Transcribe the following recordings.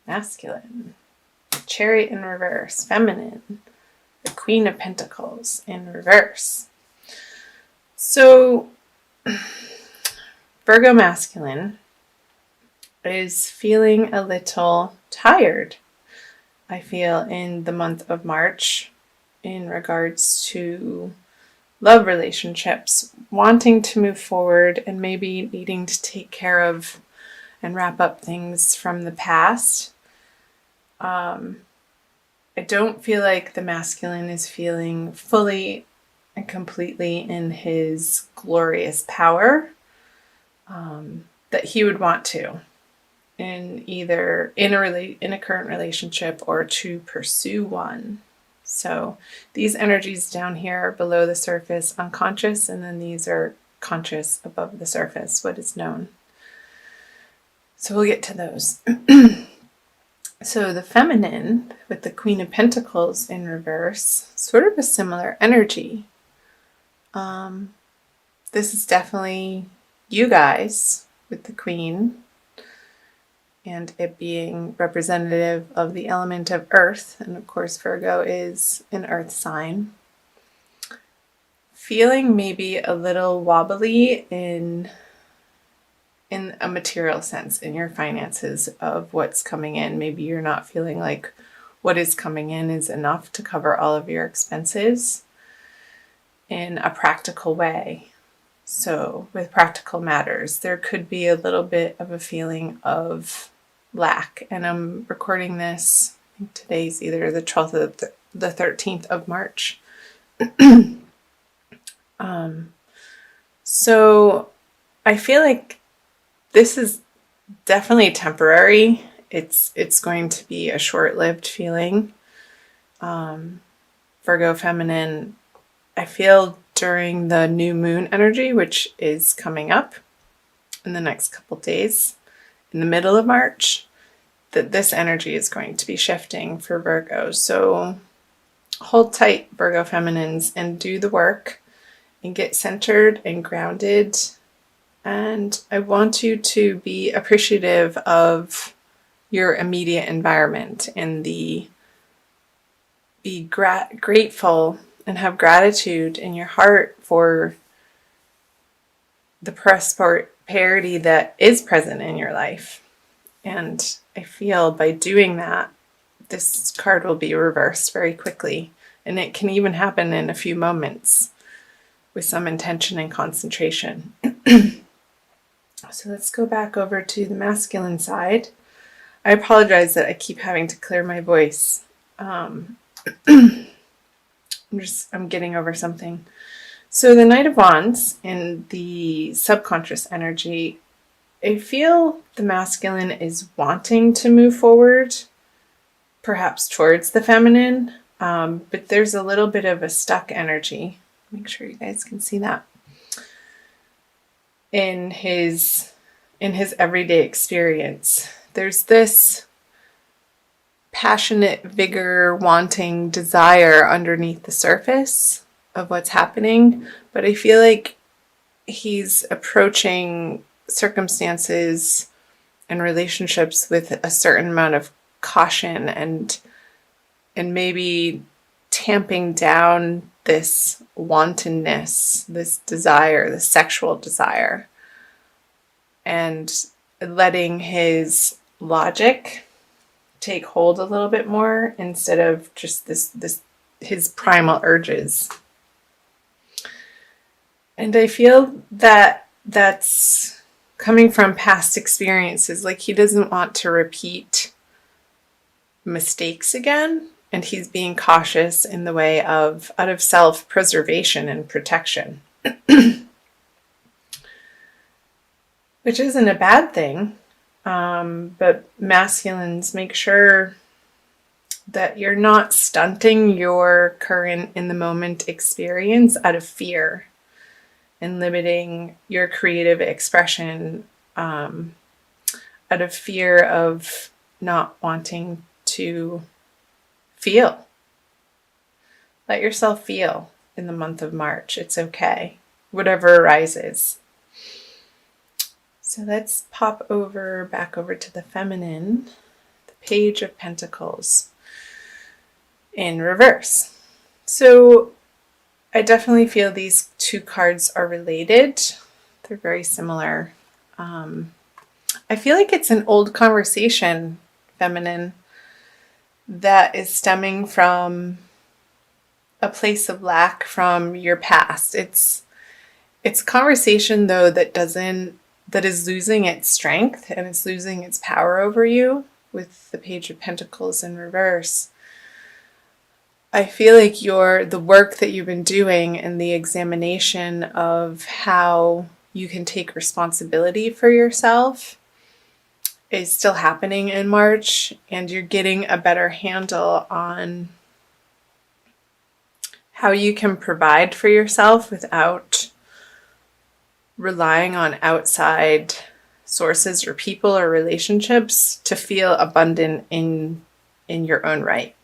masculine, Chariot in reverse, feminine, the Queen of Pentacles in reverse. So Virgo masculine is feeling a little tired, I feel, in the month of March in regards to love relationships, wanting to move forward and maybe needing to take care of and wrap up things from the past. I don't feel like the masculine is feeling fully and completely in his glorious power that he would want to in either in a current relationship or to pursue one. So these energies down here are below the surface, unconscious, and then these are conscious above the surface, what is known. So we'll get to those. So the feminine with the Queen of Pentacles in reverse, sort of a similar energy. This is definitely you guys with the Queen and it being representative of the element of earth. And of course, Virgo is an earth sign. Feeling maybe a little wobbly in a material sense in your finances of what's coming in. Maybe you're not feeling like what is coming in is enough to cover all of your expenses in a practical way. So with practical matters, there could be a little bit of a feeling of lack. And I'm recording this, I think today's either the 12th or the 13th of March. So I feel like this is definitely temporary. It's going to be a short-lived feeling. Virgo feminine, I feel during the new moon energy, which is coming up in the next couple days, in the middle of March, that this energy is going to be shifting for Virgo. So hold tight, Virgo feminines, and do the work and get centered and grounded. And I want you to be appreciative of your immediate environment and be grateful and have gratitude in your heart for the prosperity that is present in your life. And I feel by doing that, this card will be reversed very quickly. And it can even happen in a few moments with some intention and concentration. So let's go back over to the masculine side. I apologize that I keep having to clear my voice. I'm getting over something. So the Knight of Wands in the subconscious energy, I feel the masculine is wanting to move forward, perhaps towards the feminine, but there's a little bit of a stuck energy. Make sure you guys can see that. In his everyday experience, there's this passionate vigor, wanting desire underneath the surface of what's happening, but I feel like he's approaching circumstances and relationships with a certain amount of caution and maybe tamping down this wantonness, this desire, this sexual desire, and letting his logic take hold a little bit more instead of just his primal urges. And I feel that that's coming from past experiences. Like he doesn't want to repeat mistakes again. And he's being cautious in the way of out of self-preservation and protection. Which isn't a bad thing. But masculines, make sure that you're not stunting your current in the moment experience out of fear and limiting your creative expression out of fear of not wanting to feel. Let yourself feel in the month of March. It's okay. Whatever arises. So let's pop back over to the feminine, the Page of Pentacles in reverse. So I definitely feel these two cards are related. They're very similar. I feel like it's an old conversation, feminine, that is stemming from a place of lack from your past. It's conversation though that is losing its strength and it's losing its power over you with the Page of Pentacles in reverse. I feel like the work that you've been doing and the examination of how you can take responsibility for yourself is still happening in March, and you're getting a better handle on how you can provide for yourself without relying on outside sources or people or relationships to feel abundant in your own right.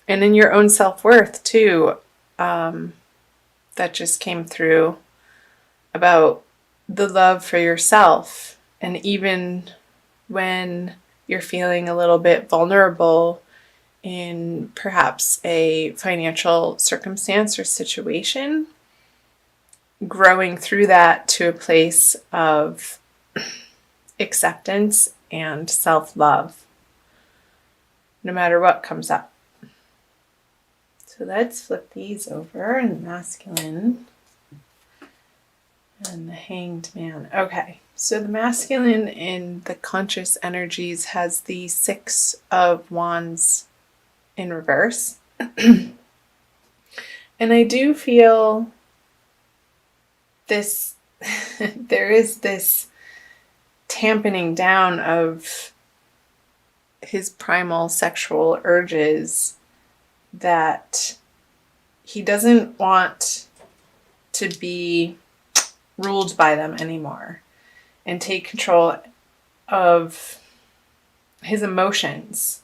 And in your own self-worth too. That just came through about the love for yourself. And even when you're feeling a little bit vulnerable in perhaps a financial circumstance or situation, growing through that to a place of acceptance and self-love, no matter what comes up. So let's flip these over, and the masculine and the Hanged Man. Okay, so the masculine in the conscious energies has the Six of Wands in reverse. And I do feel this, there is this tampening down of his primal sexual urges, that he doesn't want to be ruled by them anymore and take control of his emotions.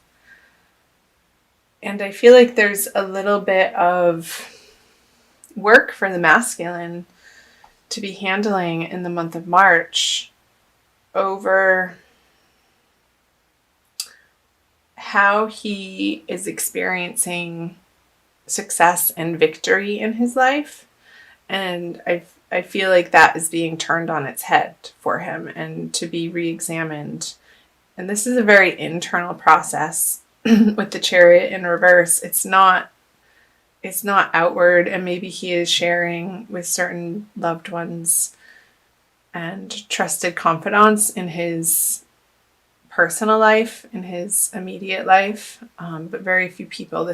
And I feel like there's a little bit of work for the masculine to be handling in the month of March over how he is experiencing success and victory in his life. And I feel like that is being turned on its head for him and to be re-examined. And this is a very internal process with the Chariot in reverse. It's not outward, and maybe he is sharing with certain loved ones and trusted confidants in his personal life, in his immediate life, but very few people.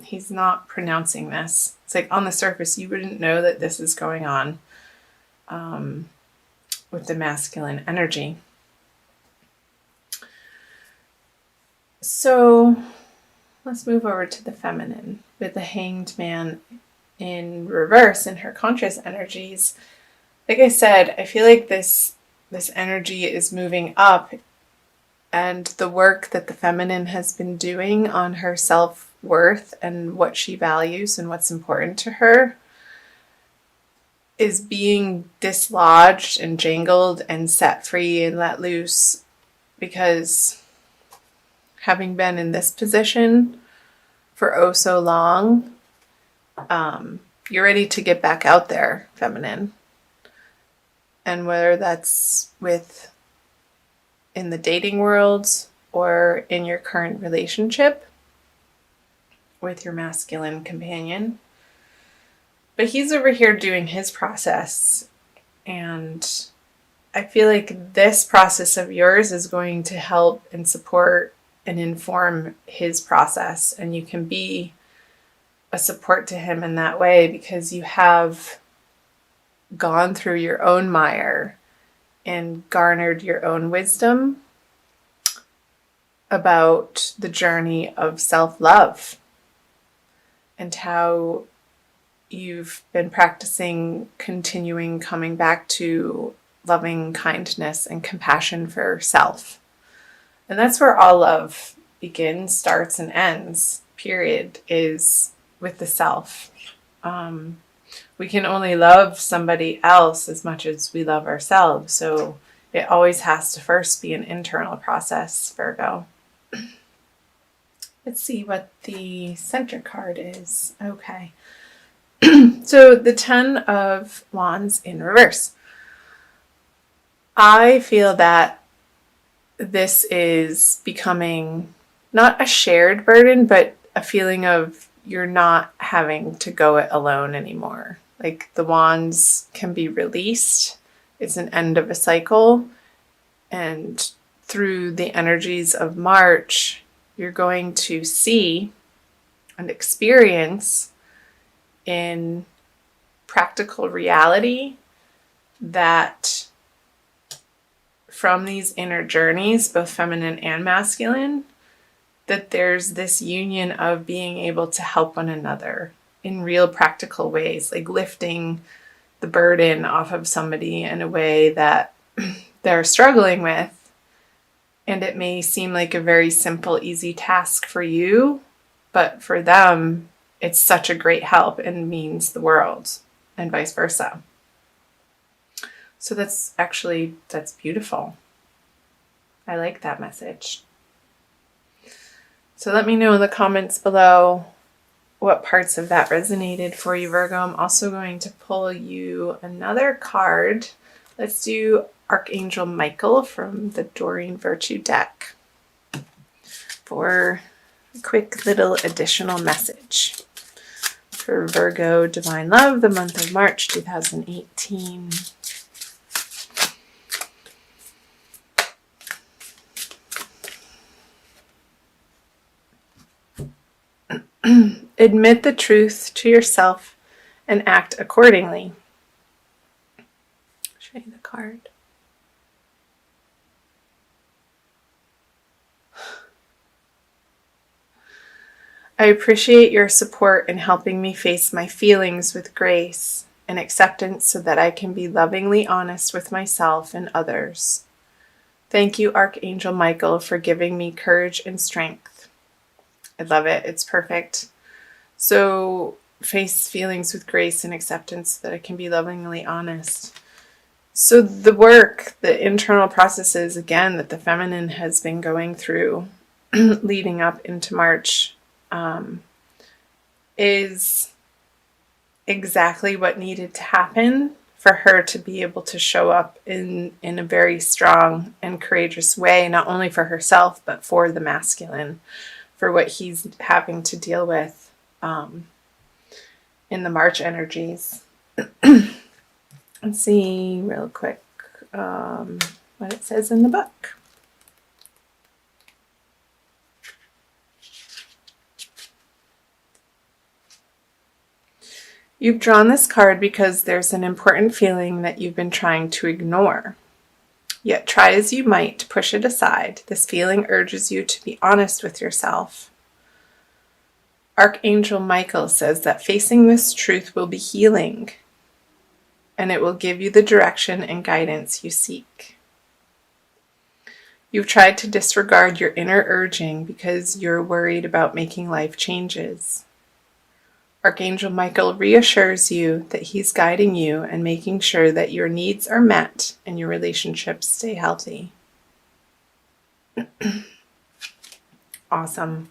He's not pronouncing this. It's like on the surface, you wouldn't know that this is going on with the masculine energy. So let's move over to the feminine with the Hanged Man in reverse in her conscious energies. Like I said, I feel like this energy is moving up, and the work that the feminine has been doing on her self-worth and what she values and what's important to her is being dislodged and jangled and set free and let loose, because having been in this position for oh so long, you're ready to get back out there, feminine. And whether that's in the dating world or in your current relationship with your masculine companion. But he's over here doing his process, and I feel like this process of yours is going to help and support and inform his process, and you can be a support to him in that way because you have gone through your own mire and garnered your own wisdom about the journey of self-love and how you've been practicing continuing coming back to loving kindness and compassion for self. And that's where all love begins, starts, and ends, period, is with the self. We can only love somebody else as much as we love ourselves. So it always has to first be an internal process, Virgo. Let's see what the center card is. Okay. So the 10 of Wands in reverse. I feel that this is becoming not a shared burden, but a feeling of you're not having to go it alone anymore. Like the wands can be released. It's an end of a cycle. And through the energies of March, you're going to see and experience in practical reality that from these inner journeys, both feminine and masculine, that there's this union of being able to help one another in real practical ways, like lifting the burden off of somebody in a way that they're struggling with. And it may seem like a very simple, easy task for you, but for them, it's such a great help and means the world, and vice versa. So that's beautiful. I like that message. So let me know in the comments below what parts of that resonated for you, Virgo. I'm also going to pull you another card. Let's do Archangel Michael from the Doreen Virtue deck for a quick little additional message for Virgo Divine Love, the month of March 2018. Admit the truth to yourself and act accordingly. I'll show you the card. I appreciate your support in helping me face my feelings with grace and acceptance so that I can be lovingly honest with myself and others. Thank you, Archangel Michael, for giving me courage and strength. I love it. It's perfect. So face feelings with grace and acceptance so that I can be lovingly honest. So the work, the internal processes, again, that the feminine has been going through leading up into March is exactly what needed to happen for her to be able to show up in a very strong and courageous way, not only for herself, but for the masculine, for what he's having to deal with in the March energies. Let's see real quick what it says in the book. You've drawn this card because there's an important feeling that you've been trying to ignore. Yet try as you might to push it aside, this feeling urges you to be honest with yourself. Archangel Michael says that facing this truth will be healing, and it will give you the direction and guidance you seek. You've tried to disregard your inner urging because you're worried about making life changes. Archangel Michael reassures you that he's guiding you and making sure that your needs are met and your relationships stay healthy. Awesome.